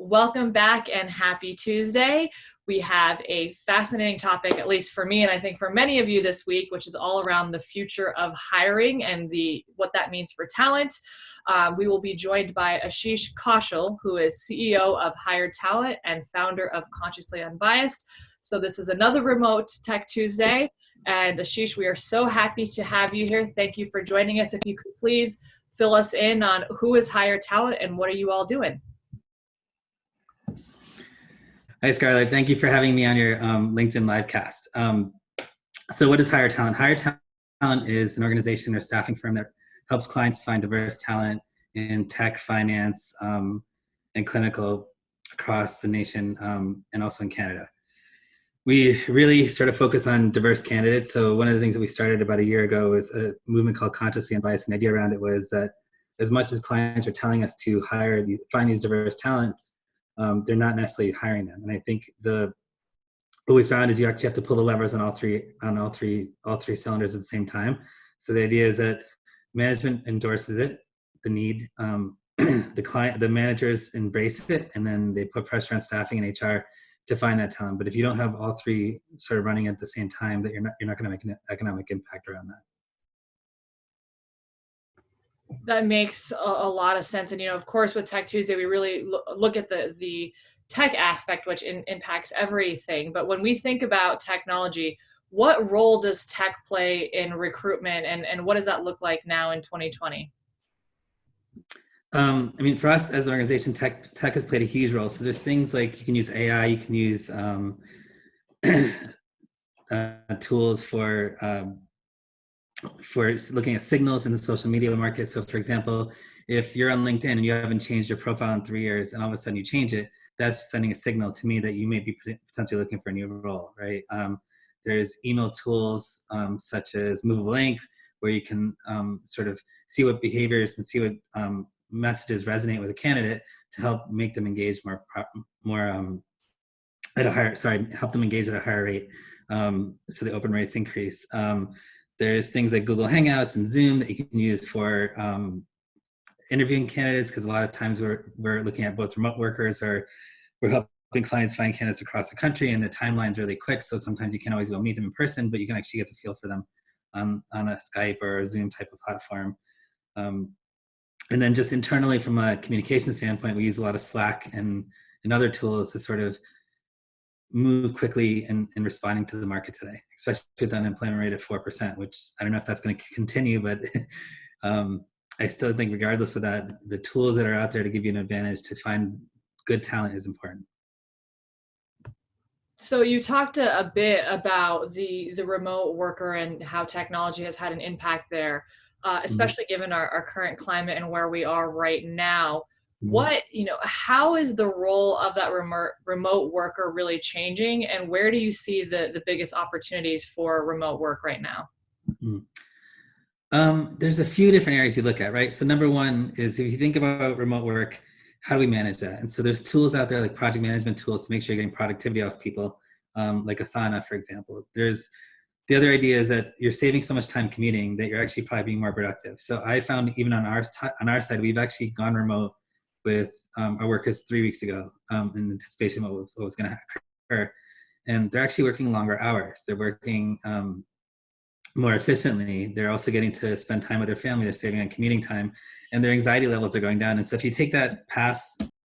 Welcome back and happy Tuesday. We have a fascinating topic, at least for me, and I think for many of you this week, which is all around the future of hiring and what that means for talent. We will be joined by Ashish Kaushal, who is CEO of Hired Talent and founder of Consciously Unbiased. So this is another remote Tech Tuesday. And Ashish, we are so happy to have you here. Thank you for joining us. If you could please fill us in on who is Hired Talent and what are you all doing? Hi, Scarlett. Thank you for having me on your LinkedIn livecast. So what is Hired Talent? Hired Talent is an organization or staffing firm that helps clients find diverse talent in tech, finance, and clinical across the nation, and also in Canada. We really sort of focus on diverse candidates. So one of the things that we started about a year ago was a movement called Consciously Unbiased. And the idea around it was that as much as clients are telling us to find these diverse talents, they're not necessarily hiring them. And I think what we found is you actually have to pull the levers on all three cylinders at the same time. So the idea is that management endorses it, the need, the managers embrace it, and then they put pressure on staffing and HR to find that talent. But if you don't have all three sort of running at the same time, that you're not going to make an economic impact around that. That makes a lot of sense. And, of course, with Tech Tuesday, we really look at the tech aspect, which impacts everything. But when we think about technology, what role does tech play in recruitment and what does that look like now in 2020? I mean, for us as an organization, tech has played a huge role. So there's things like you can use AI, you can use tools for looking at signals in the social media market. So for example, if you're on LinkedIn and you haven't changed your profile in 3 years and all of a sudden you change it, that's sending a signal to me that you may be potentially looking for a new role, right? There's email tools such as Movable Ink, where you can sort of see what behaviors and see what messages resonate with a candidate to help make them engage help them engage at a higher rate, so the open rates increase. There's things like Google Hangouts and Zoom that you can use for interviewing candidates, because a lot of times we're looking at both remote workers or we're helping clients find candidates across the country, and the timeline's really quick, so sometimes you can't always go meet them in person, but you can actually get the feel for them on a Skype or a Zoom type of platform. And then just internally from a communication standpoint, we use a lot of Slack and other tools to sort of move quickly in responding to the market today, especially with the unemployment rate at 4%, which I don't know if that's going to continue, but I still think regardless of that, the tools that are out there to give you an advantage to find good talent is important. So you talked a bit about the remote worker and how technology has had an impact there, especially given our current climate and where we are right now. How is the role of that remote worker really changing, and where do you see the biggest opportunities for remote work right now? There's a few different areas you look at, right? So number one is, if you think about remote work, how do we manage that? And so there's tools out there like project management tools to make sure you're getting productivity off people, like Asana, for example. There's the other idea is that you're saving so much time commuting that you're actually probably being more productive. So I found even on our side, we've actually gone remote with our workers 3 weeks ago in anticipation of what was going to occur. And they're actually working longer hours. They're working more efficiently. They're also getting to spend time with their family. They're saving on commuting time, and their anxiety levels are going down. And so if you take that past